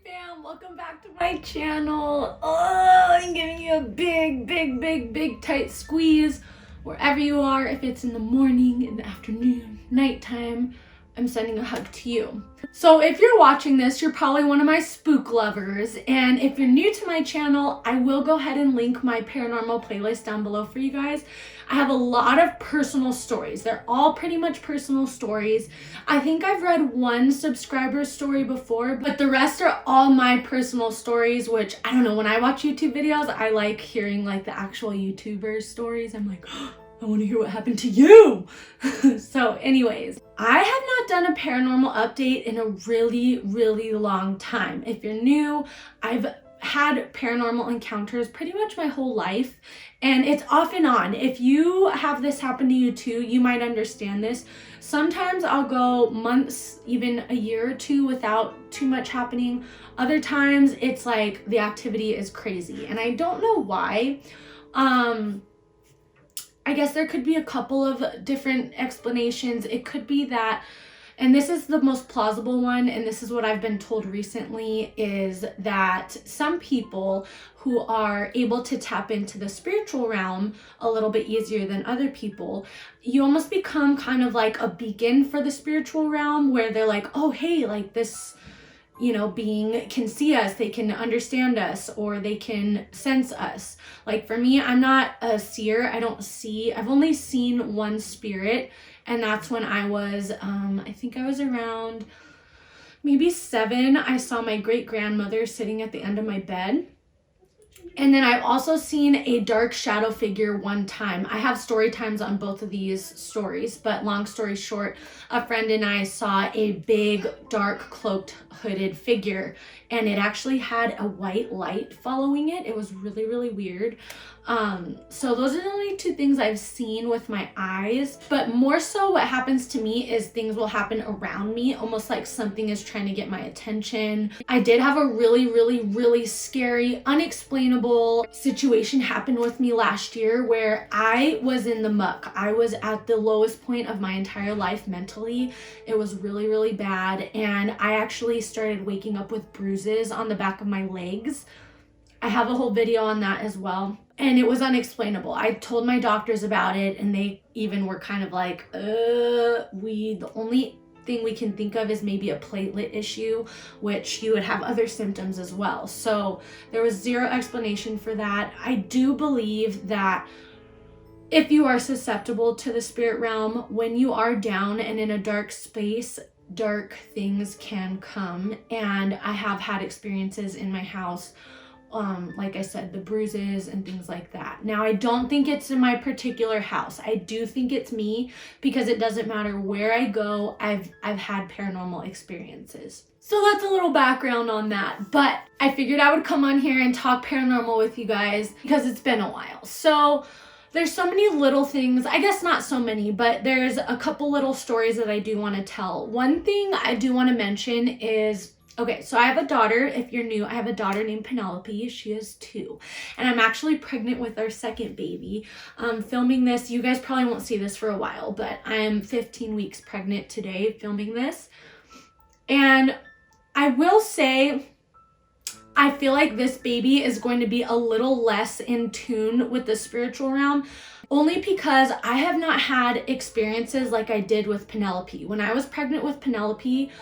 fam, welcome back to my channel. I'm giving you a big tight squeeze wherever you are. If it's in the morning, in the afternoon, nighttime, I'm sending a hug to you. So if you're watching this, you're probably one of my spook lovers, and if you're new to my channel, I will go ahead and link my paranormal playlist down below for you guys. I have a lot of personal stories. They're all pretty much personal stories. I think I've read one subscriber story before, but the rest are all my personal stories, which I don't know, when I watch YouTube videos, I like hearing like the actual YouTuber stories. I'm like, oh, I want to hear what happened to you. So anyways, I have not done a paranormal update in a really long time. If you're new, I've had paranormal encounters pretty much my whole life, and it's off and on. If you have this happen to you too, you might understand this. Sometimes I'll go months, even a year or two without too much happening. Other times it's like the activity is crazy, and I don't know why. I guess there could be a couple of different explanations. It could be that, and this is the most plausible one, and this is what I've been told recently, is that some people who are able to tap into the spiritual realm a little bit easier than other people, you almost become kind of like a beacon for the spiritual realm, where they're like, oh, hey, like this, you know, being can see us, they can understand us, or they can sense us. Like for me, I'm not a seer. I've only seen one spirit, and that's when I was, I think I was around maybe 7. I saw my great-grandmother sitting at the end of my bed. And then I've also seen a dark shadow figure one time. I have story times on both of these stories, but long story short, a friend and I saw a big, dark, cloaked, hooded figure, and it actually had a white light following it. It was really weird. So those are the only 2 things I've seen with my eyes, but more so what happens to me is things will happen around me, almost like something is trying to get my attention. I did have a really scary, unexplainable situation happen with me last year where I was in the muck. I was at the lowest point of my entire life mentally. It was really bad, and I actually started waking up with bruises on the back of my legs. I have a whole video on that as well. And it was unexplainable. I told my doctors about it, and they even were kind of like, the only thing we can think of is maybe a platelet issue, which you would have other symptoms as well. So there was zero explanation for that. I do believe that if you are susceptible to the spirit realm, when you are down and in a dark space, dark things can come. And I have had experiences in my house, like I said, the bruises and things like that. Now, I don't think it's in my particular house. I do think it's me, because it doesn't matter where I go, I've had paranormal experiences. So that's a little background on that, but I figured I would come on here and talk paranormal with you guys because it's been a while. So there's so many little things, I guess not so many, but there's a couple little stories that I do want to tell. One thing I do want to mention is, okay, so I have a daughter. If you're new, I have a daughter named Penelope. She is 2. And I'm actually pregnant with our second baby. Filming this, you guys probably won't see this for a while, but I am 15 weeks pregnant today filming this. And I will say, I feel like this baby is going to be a little less in tune with the spiritual realm, only because I have not had experiences like I did with Penelope. When I was pregnant with Penelope,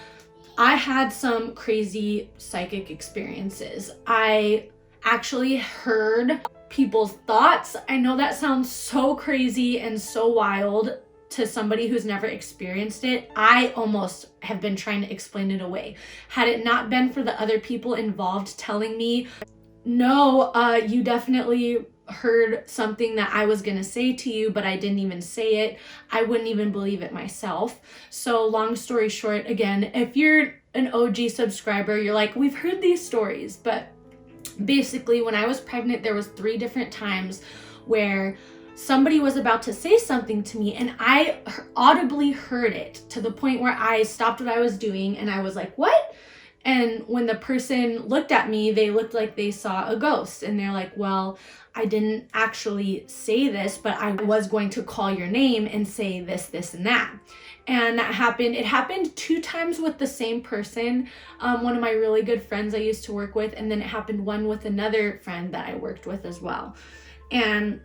I had some crazy psychic experiences. I actually heard people's thoughts. I know that sounds so crazy and so wild to somebody who's never experienced it. I almost have been trying to explain it away. Had it not been for the other people involved telling me, no, you definitely heard something that I was gonna say to you, but I didn't even say it, I wouldn't even believe it myself. So long story short, again, if you're an OG subscriber, you're like, we've heard these stories. But basically, when I was pregnant, there was 3 different times where somebody was about to say something to me, and I audibly heard it to the point where I stopped what I was doing and I was like, what? And when the person looked at me, they looked like they saw a ghost. And they're like, well, I didn't actually say this, but I was going to call your name and say this, this, and that. And that happened. It happened 2 times with the same person, one of my really good friends I used to work with, and then it happened one with another friend that I worked with as well. And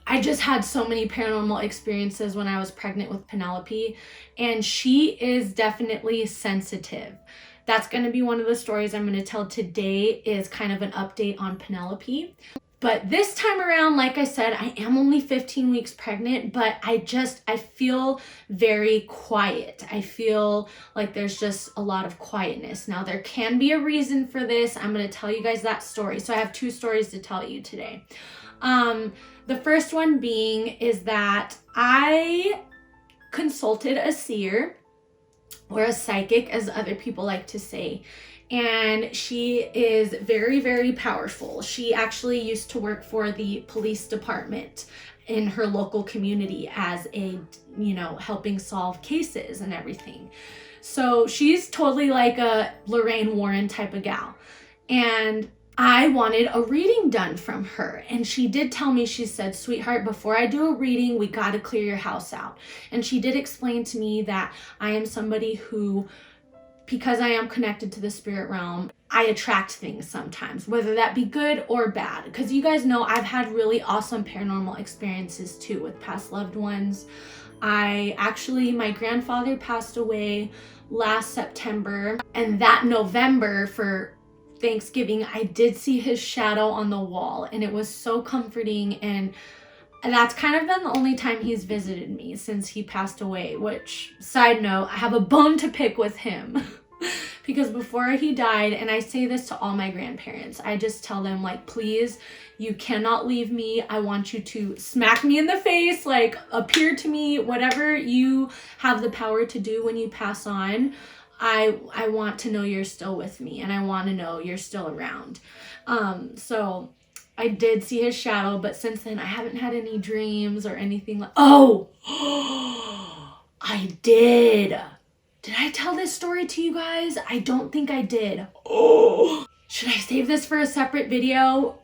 I just had so many paranormal experiences when I was pregnant with Penelope, and she is definitely sensitive. That's going to be one of the stories I'm going to tell today, is kind of an update on Penelope. But this time around, like I said, I am only 15 weeks pregnant, but I feel very quiet. I feel like there's just a lot of quietness. Now, there can be a reason for this. I'm going to tell you guys that story. So I have 2 stories to tell you today. The first one being is that I consulted a seer, or a psychic, as other people like to say. And she is very, very powerful. She actually used to work for the police department in her local community as a, helping solve cases and everything. So she's totally like a Lorraine Warren type of gal. And I wanted a reading done from her. And she did tell me, she said, sweetheart, before I do a reading, we got to clear your house out. And she did explain to me that I am somebody who, because I am connected to the spirit realm, I attract things sometimes, whether that be good or bad. Because you guys know I've had really awesome paranormal experiences too with past loved ones. My grandfather passed away last September, and that November for Thanksgiving, I did see his shadow on the wall, and it was so comforting. And that's kind of been the only time he's visited me since he passed away, which, side note, I have a bone to pick with him. Because before he died, and I say this to all my grandparents, I just tell them, like, please, you cannot leave me. I want you to smack me in the face, like, appear to me, whatever you have the power to do when you pass on. I want to know you're still with me, and I want to know you're still around. So I did see his shadow, but since then I haven't had any dreams or anything like, oh, I did. Did I tell this story to you guys? I don't think I did. Oh, should I save this for a separate video?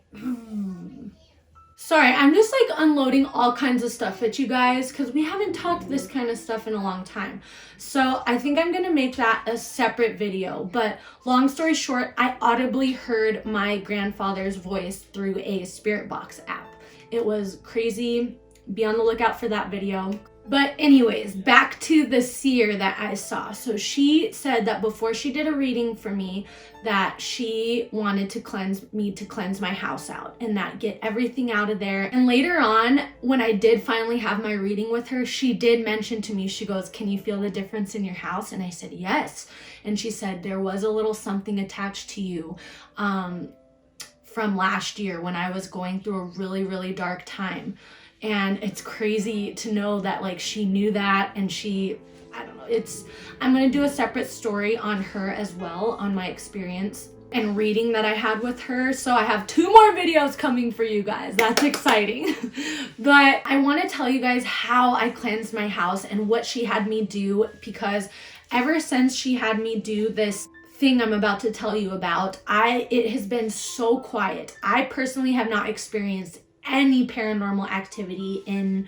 Sorry, I'm just like unloading all kinds of stuff at you guys because we haven't talked this kind of stuff in a long time. So I think I'm going to make that a separate video. But long story short, I audibly heard my grandfather's voice through a spirit box app. It was crazy. Be on the lookout for that video. But anyways, back to the seer that I saw. So she said that before she did a reading for me, that she wanted to cleanse my house out and that get everything out of there. And later on, when I did finally have my reading with her, she did mention to me, she goes, can you feel the difference in your house? And I said, yes. And she said, there was a little something attached to you from last year when I was going through a really, really dark time. And it's crazy to know that, like, she knew that, and I don't know, I'm going to do a separate story on her as well, on my experience and reading that I had with her. So I have 2 more videos coming for you guys. That's exciting. But I want to tell you guys how I cleansed my house and what she had me do, because ever since she had me do this thing I'm about to tell you about, it has been so quiet. I personally have not experienced any paranormal activity in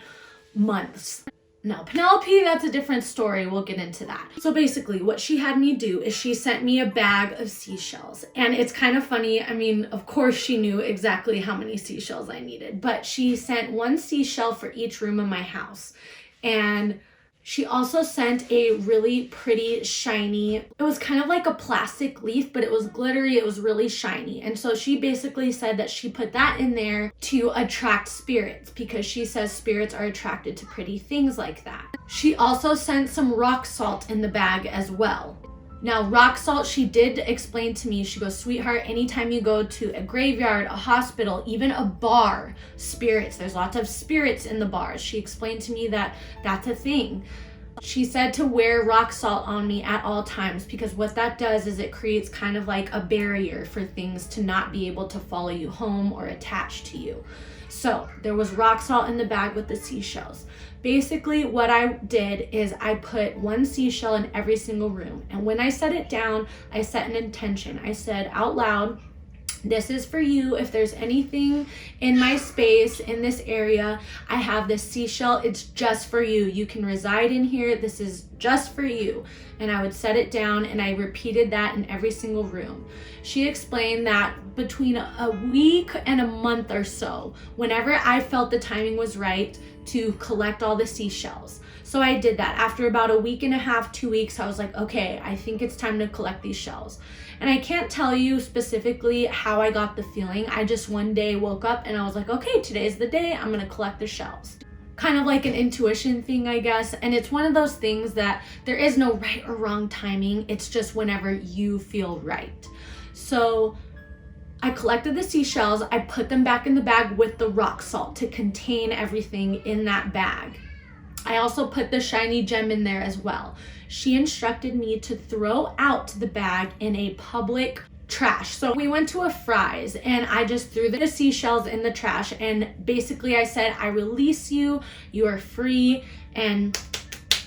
months. Now, Penelope, that's a different story. We'll get into that. So basically, what she had me do is she sent me a bag of seashells. And it's kind of funny. I mean, of course she knew exactly how many seashells I needed, but she sent 1 seashell for each room in my house. And she also sent a really pretty shiny, it was kind of like a plastic leaf, but it was glittery, it was really shiny. And so she basically said that she put that in there to attract spirits, because she says spirits are attracted to pretty things like that. She also sent some rock salt in the bag as well. Now, rock salt, she did explain to me, she goes, sweetheart, anytime you go to a graveyard, a hospital, even a bar, spirits, there's lots of spirits in the bars. She explained to me that that's a thing. She said to wear rock salt on me at all times, because what that does is it creates kind of like a barrier for things to not be able to follow you home or attach to you. So there was rock salt in the bag with the seashells. Basically what I did is I put one seashell in every single room. And when I set it down, I set an intention. I said out loud, this is for you. If there's anything in my space, in this area, I have this seashell. It's just for you. You can reside in here. This is just for you. And I would set it down, and I repeated that in every single room. She explained that between a week and a month or so, whenever I felt the timing was right, to collect all the seashells. So I did that. After about a week and a half, 2 weeks, I was like, okay, I think it's time to collect these shells. And I can't tell you specifically how I got the feeling. I just one day woke up and I was like, okay, today's the day, I'm gonna collect the shells. Kind of like an intuition thing, I guess. And it's one of those things that there is no right or wrong timing. It's just whenever you feel right. So I collected the seashells. I put them back in the bag with the rock salt to contain everything in that bag. I also put the shiny gem in there as well. She instructed me to throw out the bag in a public trash. So we went to a Fry's and I just threw the seashells in the trash, and basically I said, I release you, you are free, and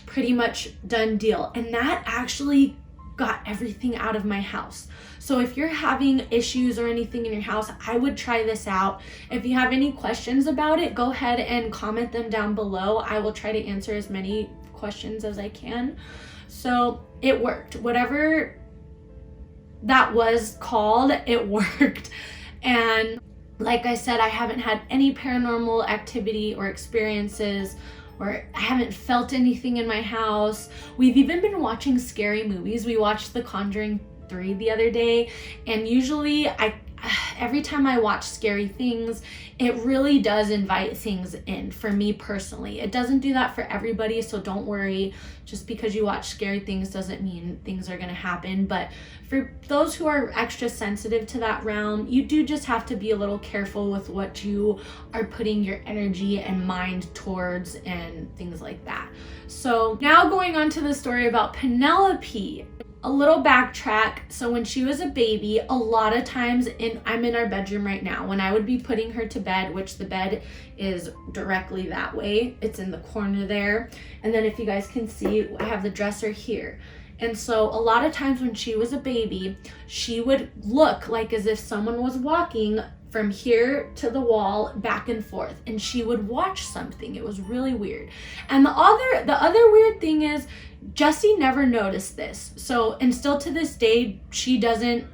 pretty much done deal. And that actually got everything out of my house. So if you're having issues or anything in your house, I would try this out. If you have any questions about it, go ahead and comment them down below. I will try to answer as many questions as I can. So it worked. Whatever that was called, it worked. And like I said, I haven't had any paranormal activity or experiences, or I haven't felt anything in my house. We've even been watching scary movies. We watched The Conjuring 3 the other day, and usually every time I watch scary things, it really does invite things in for me personally. It doesn't do that for everybody, so don't worry. Just because you watch scary things doesn't mean things are going to happen. But for those who are extra sensitive to that realm, you do just have to be a little careful with what you are putting your energy and mind towards and things like that. So now going on to the story about Penelope. A little backtrack. So when she was a baby, a lot of times I'm in our bedroom right now, when I would be putting her to bed, which the bed is directly that way, it's in the corner there. And then if you guys can see, I have the dresser here. And so a lot of times when she was a baby, she would look like as if someone was walking from here to the wall back and forth, and she would watch something. It was really weird. And the other weird thing is Jessie never noticed this. So, and still to this day, she doesn't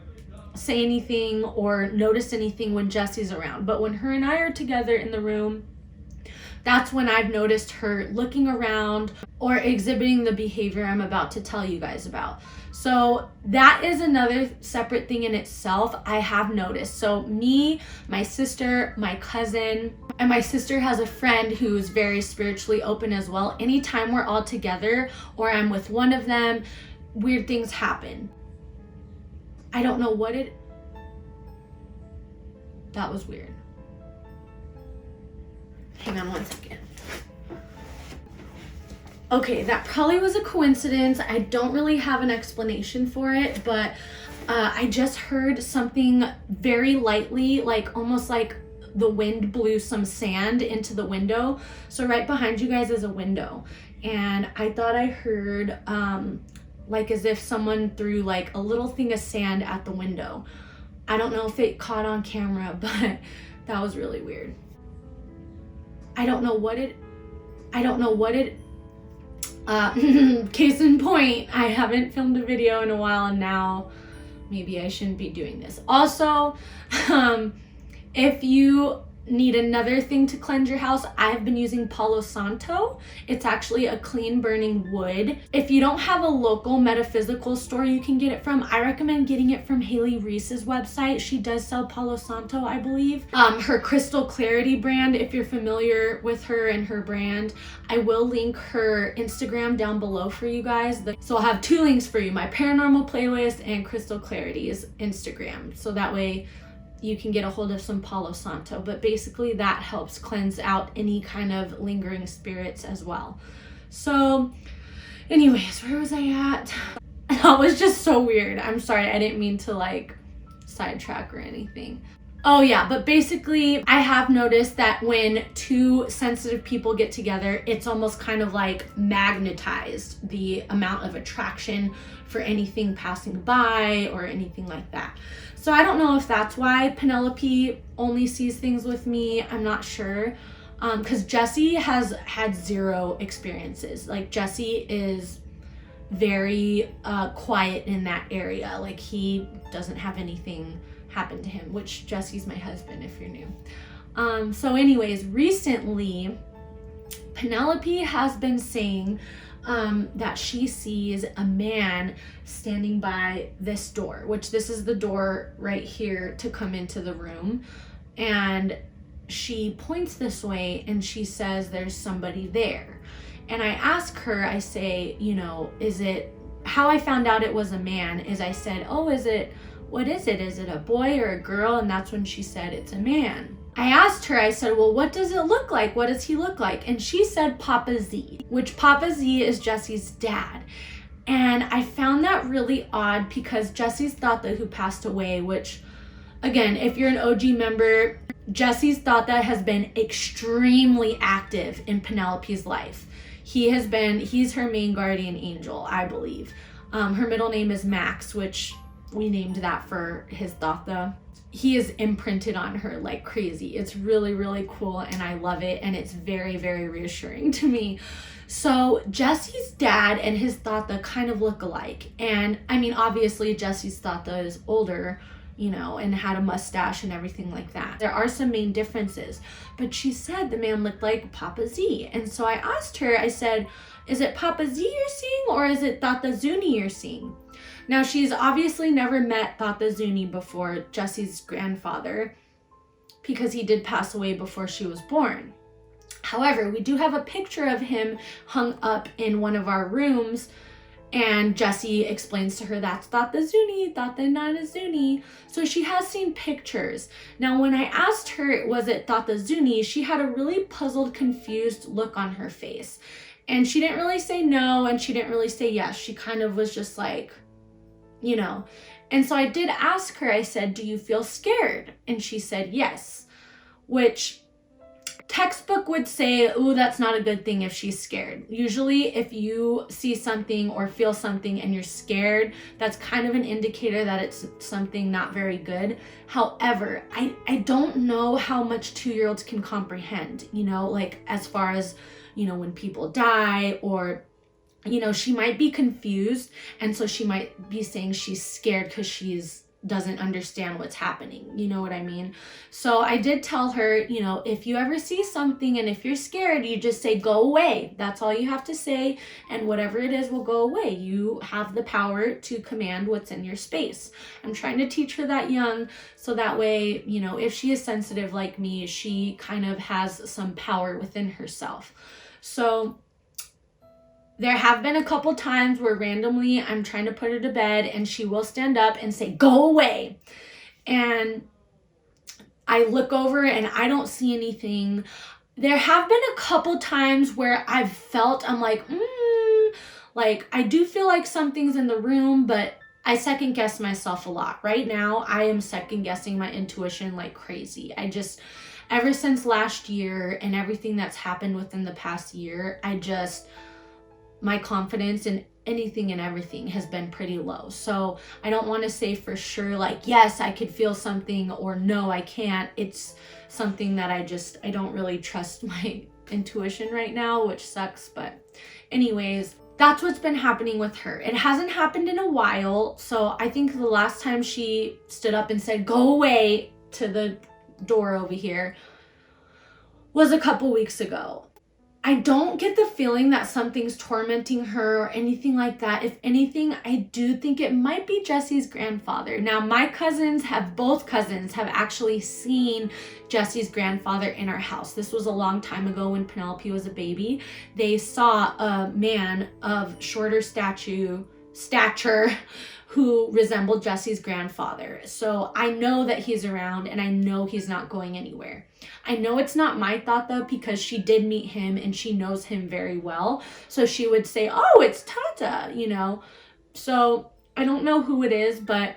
say anything or notice anything when Jessie's around. But when her and I are together in the room, that's when I've noticed her looking around or exhibiting the behavior I'm about to tell you guys about. So that is another separate thing in itself I have noticed. So me, my sister, my cousin, and my sister has a friend who's very spiritually open as well. Anytime we're all together or I'm with one of them, weird things happen. I don't know what that was weird. Hang on one second. Okay, that probably was a coincidence. I don't really have an explanation for it, but I just heard something very lightly, like almost like the wind blew some sand into the window. So right behind you guys is a window. And I thought I heard like as if someone threw like a little thing of sand at the window. I don't know if it caught on camera, but that was really weird. I don't know what it case in point, I haven't filmed a video in a while, and now maybe I shouldn't be doing this. Also, if you need another thing to cleanse your house, I've been using Palo Santo. It's actually a clean burning wood. If you don't have a local metaphysical store you can get it from, I recommend getting it from Haley Reese's website. She does sell Palo Santo, I believe. Her Crystal Clarity brand, if you're familiar with her and her brand, I will link her Instagram down below for you guys. So I'll have two links for you, my paranormal playlist and Crystal Clarity's Instagram. So that way you can get a hold of some Palo Santo, but basically that helps cleanse out any kind of lingering spirits as well. So Anyways, where was I at? That was just so weird. I'm sorry, I didn't mean to like sidetrack or anything. Oh yeah, but basically I have noticed that when two sensitive people get together, it's almost kind of like magnetized, the amount of attraction for anything passing by or anything like that. So I don't know if that's why Penelope only sees things with me. I'm not sure. Because Jesse has had zero experiences. Like Jesse is very quiet in that area. Like he doesn't have anything happen to him, which Jesse's my husband if you're new. So anyways, recently Penelope has been saying that she sees a man standing by this door, which this is the door right here to come into the room. And she points this way and she says there's somebody there. And I ask her, I say, you know, is it, how I found out it was a man is I said, oh, what is it? Is it a boy or a girl? And that's when she said, it's a man. I asked her, I said, well, what does it look like? What does he look like? And she said Papa Z, which Papa Z is Jesse's dad. And I found that really odd because Jesse's Tata, who passed away, which again, if you're an OG member, Jesse's Tata has been extremely active in Penelope's life. He's her main guardian angel, I believe. Her middle name is Max, which we named that for his Tata. He is imprinted on her like crazy. It's really, really cool and I love it. And it's very, very reassuring to me. So Jesse's dad and his Tata kind of look alike. And I mean, obviously Jesse's Tata is older, you know, and had a mustache and everything like that. There are some main differences, but she said the man looked like Papa Z. And so I asked her, I said, is it Papa Z you're seeing or is it Tata Zuni you're seeing? Now she's obviously never met Tata Zuni before, Jesse's grandfather, because he did pass away before she was born. However, we do have a picture of him hung up in one of our rooms. And Jesse explains to her that's Tata Zuni, Tata Nana Zuni. So she has seen pictures. Now, when I asked her, was it Tata Zuni, she had a really puzzled, confused look on her face. And she didn't really say no, and she didn't really say yes. She kind of was just like, you know. And so I did ask her, I said, do you feel scared? And she said yes, which textbook would say, ooh, that's not a good thing if she's scared. Usually if you see something or feel something and you're scared, that's kind of an indicator that it's something not very good. However, I don't know how much 2-year-olds can comprehend, you know, like as far as, you know, when people die or, you know, she might be confused. And so she might be saying she's scared because doesn't understand what's happening. You know what I mean? So I did tell her, you know, if you ever see something and if you're scared, you just say, go away. That's all you have to say. And whatever it is will go away. You have the power to command what's in your space. I'm trying to teach her that young. So that way, you know, if she is sensitive like me, she kind of has some power within herself. So there have been a couple times where randomly I'm trying to put her to bed and she will stand up and say, go away. And I look over and I don't see anything. There have been a couple times where I've felt, I'm like, like I do feel like something's in the room, but I second guess myself a lot. Right now, I am second guessing my intuition like crazy. Ever since last year and everything that's happened within the past year, my confidence in anything and everything has been pretty low. So I don't want to say for sure, like, yes, I could feel something or no, I can't. It's something that I don't really trust my intuition right now, which sucks. But anyways, that's what's been happening with her. It hasn't happened in a while. So I think the last time she stood up and said, go away to the door over here was a couple weeks ago. I don't get the feeling that something's tormenting her or anything like that. If anything, I do think it might be Jesse's grandfather. Now, both cousins have actually seen Jesse's grandfather in our house. This was a long time ago when Penelope was a baby. They saw a man of shorter stature stature who resembled Jesse's grandfather. So I know that he's around, and I know he's not going anywhere. I know it's not my thought though, because she did meet him and she knows him very well. So she would say, oh, it's Tata, you know. So I don't know who it is, but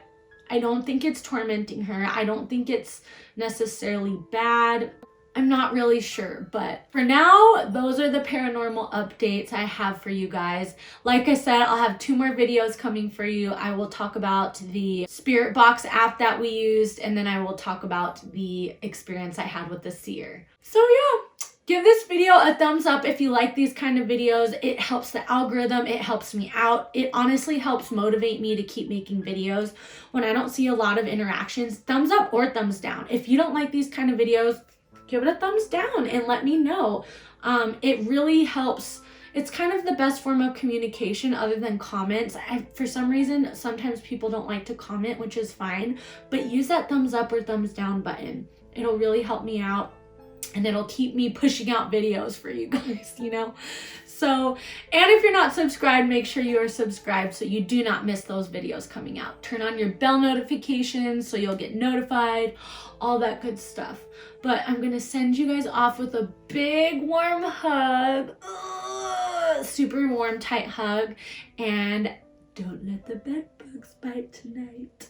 I don't think it's tormenting her. I don't think it's necessarily bad. I'm not really sure, but for now, those are the paranormal updates I have for you guys. Like I said, I'll have 2 more videos coming for you. I will talk about the Spirit Box app that we used, and then I will talk about the experience I had with the seer. So yeah, give this video a thumbs up if you like these kind of videos. It helps the algorithm. It helps me out. It honestly helps motivate me to keep making videos. When I don't see a lot of interactions, thumbs up or thumbs down. If you don't like these kind of videos, give it a thumbs down and let me know. It really helps. It's kind of the best form of communication other than comments. For some reason, sometimes people don't like to comment, which is fine, but use that thumbs up or thumbs down button. It'll really help me out, and it'll keep me pushing out videos for you guys, you know? So, and if you're not subscribed, make sure you are subscribed so you do not miss those videos coming out. Turn on your bell notifications so you'll get notified, all that good stuff. But I'm gonna send you guys off with a big warm hug. Ugh, super warm, tight hug. And don't let the bed bugs bite tonight.